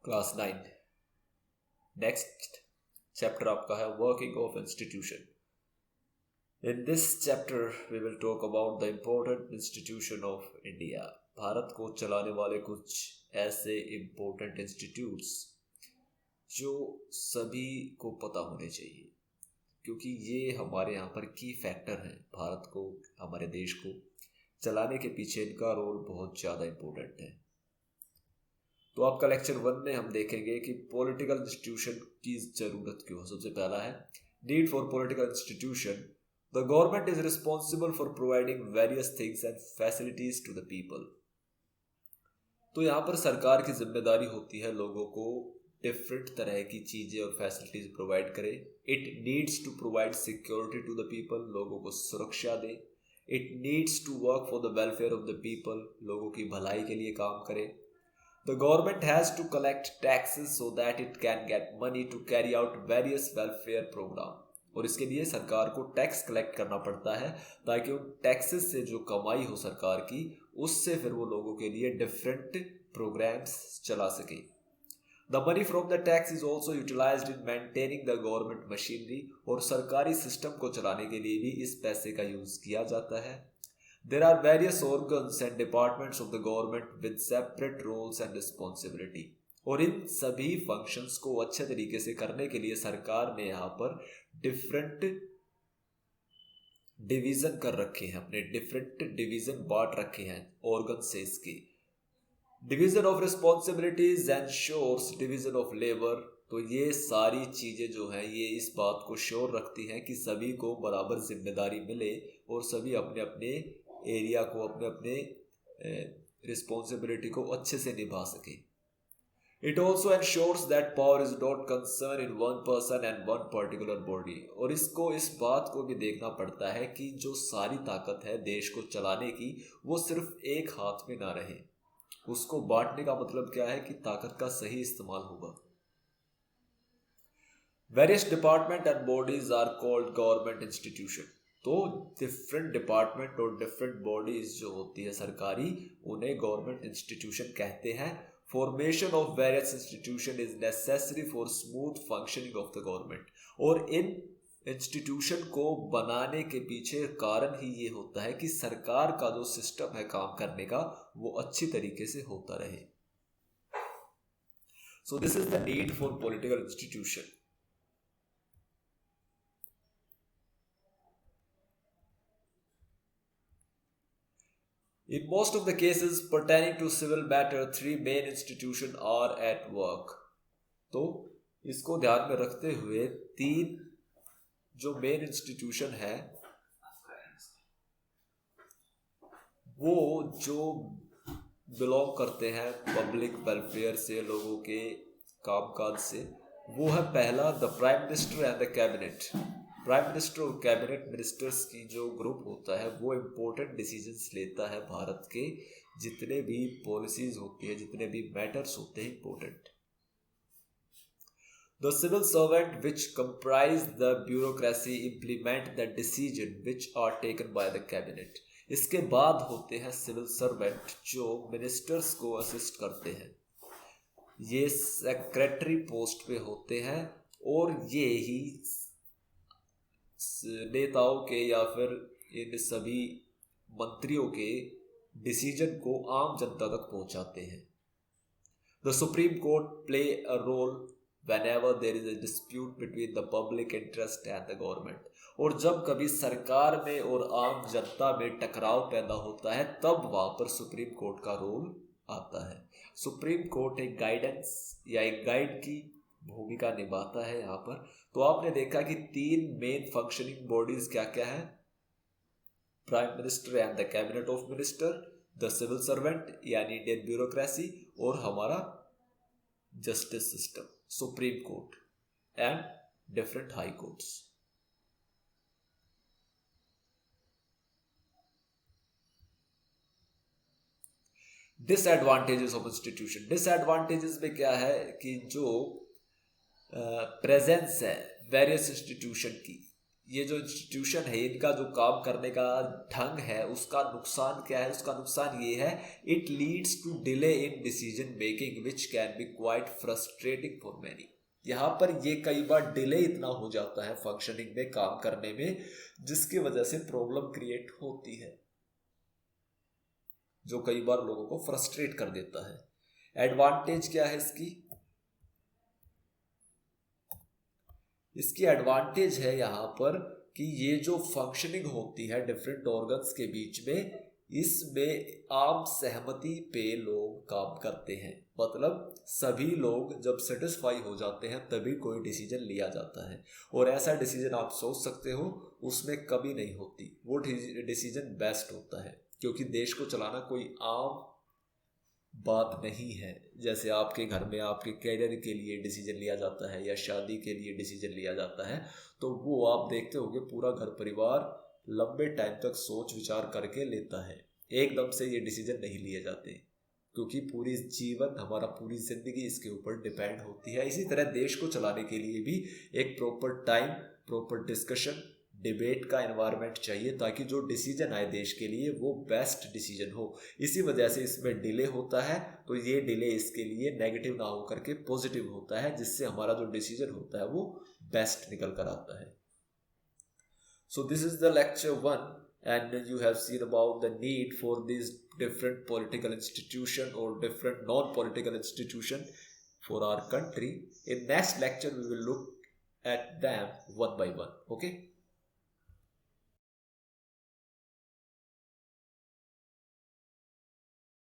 Class 9। Next chapter आपका है working of institution. In this chapter we will talk about the important institution of India. भारत को चलाने वाले कुछ ऐसे इम्पोर्टेंट इंस्टीट्यूट्स जो सभी को पता होने चाहिए, क्योंकि ये हमारे यहाँ पर की फैक्टर हैं। भारत को, हमारे देश को चलाने के पीछे इनका रोल बहुत ज़्यादा इम्पोर्टेंट है। तो आपका लेक्चर 1 में हम देखेंगे कि पॉलिटिकल इंस्टीट्यूशन की ज़रूरत क्यों। सबसे पहला है need for political institution. The government is responsible for providing various things and facilities to the people. तो यहाँ पर सरकार की जिम्मेदारी होती है लोगों को डिफरेंट तरह की चीज़ें और फैसिलिटीज प्रोवाइड करे। It needs to provide security to the people, लोगों को सुरक्षा दे। It needs to work for the welfare of the people, लोगों की भलाई के लिए काम करे। The government has to collect taxes so that it can get money to carry out various welfare program। और इसके लिए सरकार को टैक्स कलेक्ट करना पड़ता है ताकि उन टैक्सेस से जो कमाई हो सरकार की, उससे फिर वो लोगों के लिए डिफरेंट प्रोग्राम्स चला सके। The money from the tax is also utilized in maintaining the government machinery। और सरकारी सिस्टम को चलाने के लिए भी इस पैसे का यूज किया जाता है। There are various organs and departments of the government with separate roles and responsibility। और इन सभी फंक्शंस को अच्छे तरीके से करने के लिए सरकार ने यहाँ पर डिफरेंट डिवीजन कर रखे हैं, अपने डिफरेंट डिवीजन बांट रखे हैं ऑर्गन से। इसके division of responsibilities ensures division of labour. तो ये सारी चीज़ें जो हैं ये इस बात को श्योर रखती हैं कि सभी को बराबर जिम्मेदारी मिले और सभी अपने अपने एरिया को, अपने अपने रिस्पॉन्सिबिलिटी को अच्छे से निभा सके। It also ensures that power is not concern in one person and one particular body. और इसको इस बात को भी देखना पड़ता है कि जो सारी ताकत है देश को चलाने की, वो सिर्फ एक हाथ में ना रहे। उसको बांटने का मतलब क्या है कि ताकत का सही इस्तेमाल होगा। Various department and bodies are called government institution. तो डिफरेंट डिपार्टमेंट और डिफरेंट बॉडीज जो होती है सरकारी, उन्हें गवर्नमेंट इंस्टीट्यूशन कहते हैं। Formation of various institution is necessary for smooth functioning of the government. और इन इंस्टीट्यूशन को बनाने के पीछे कारण ही ये होता है कि सरकार का जो सिस्टम है काम करने का, वो अच्छी तरीके से होता रहे। So this is the need for political institution. In most of the cases pertaining to civil matter, 3 main institutions are at work। तो इसको ध्यान में रखते हुए 3 जो मेन इंस्टीट्यूशन है, वो जो बिलोंग करते हैं पब्लिक वेलफेयर से, लोगों के कामकाज से, वो है पहला the prime minister and the cabinet. Prime minister और कैबिनेट मिनिस्टर्स की जो ग्रुप होता है वो इम्पोर्टेंट डिसीजंस लेता है भारत के। जितने भी पॉलिसीज होती है, जितने भी मैटर्स होते हैं important. The civil servant which comprise the bureaucracy implement the decision which are taken by the cabinet. इसके बाद होते हैं सिविल सर्वेंट जो मिनिस्टर्स को असिस्ट करते हैं। ये सेक्रेटरी पोस्ट पे होते हैं और ये ही नेताओं के या फिर इन सभी मंत्रियों के डिसीजन को आम जनता तक पहुंचाते हैं। The supreme court play a role whenever there is a dispute between the public interest and the government। और जब कभी सरकार में और आम जनता में टकराव पैदा होता है, तब वहां पर सुप्रीम कोर्ट का रोल आता है। सुप्रीम कोर्ट एक गाइडेंस या एक गाइड की भूमिका निभाता है यहाँ पर। तो आपने देखा कि 3 मेन फंक्शनिंग बॉडीज क्या क्या है, prime minister and the cabinet of minister, the civil servant यानी इंडियन ब्यूरोक्रेसी, और हमारा justice system, supreme court and different high courts. Disadvantages of institution. Disadvantages में क्या है कि जो प्रेजेंस है वेरियस इंस्टीट्यूशन की, ये जो इंस्टीट्यूशन है, इनका जो काम करने का ढंग है, उसका नुकसान क्या है? उसका नुकसान ये है, it leads to delay in decision making which can be quite frustrating for many. यहाँ पर ये कई बार डिले इतना हो जाता है फंक्शनिंग में, काम करने में, जिसकी वजह से प्रॉब्लम क्रिएट होती है, जो कई बार लोगों को फ्रस्ट्रेट कर देता है। एडवांटेज क्या है इसकी? इसकी एडवांटेज है यहाँ पर कि ये जो फंक्शनिंग होती है डिफरेंट ऑर्गन्स के बीच में, इसमें आम सहमति पे लोग काम करते हैं। मतलब सभी लोग जब सेटिस्फाई हो जाते हैं तभी कोई डिसीजन लिया जाता है, और ऐसा डिसीजन आप सोच सकते हो उसमें कमी नहीं होती, वो डिसीजन बेस्ट होता है, क्योंकि देश को चलाना कोई आम बात नहीं है। जैसे आपके घर में आपके कैरियर के लिए डिसीजन लिया जाता है या शादी के लिए डिसीजन लिया जाता है, तो वो आप देखते होंगे पूरा घर परिवार लंबे टाइम तक सोच विचार करके लेता है, एकदम से ये डिसीजन नहीं लिए जाते, क्योंकि पूरी जीवन, हमारा पूरी जिंदगी इसके ऊपर डिपेंड होती है। इसी तरह देश को चलाने के लिए भी एक proper time, proper discussion, debate का एनवायरनमेंट चाहिए, ताकि जो डिसीजन आए देश के लिए वो बेस्ट डिसीजन हो। इसी वजह से इसमें डिले होता है, तो ये डिले इसके लिए नेगेटिव ना हो करके पॉजिटिव होता है, जिससे हमारा जो डिसीजन होता है वो बेस्ट निकल कर आता है। So this is the lecture 1 and you have seen about the need for these different political institution or different non-political institution for our country. In next lecture we will look at them one by one. Okay.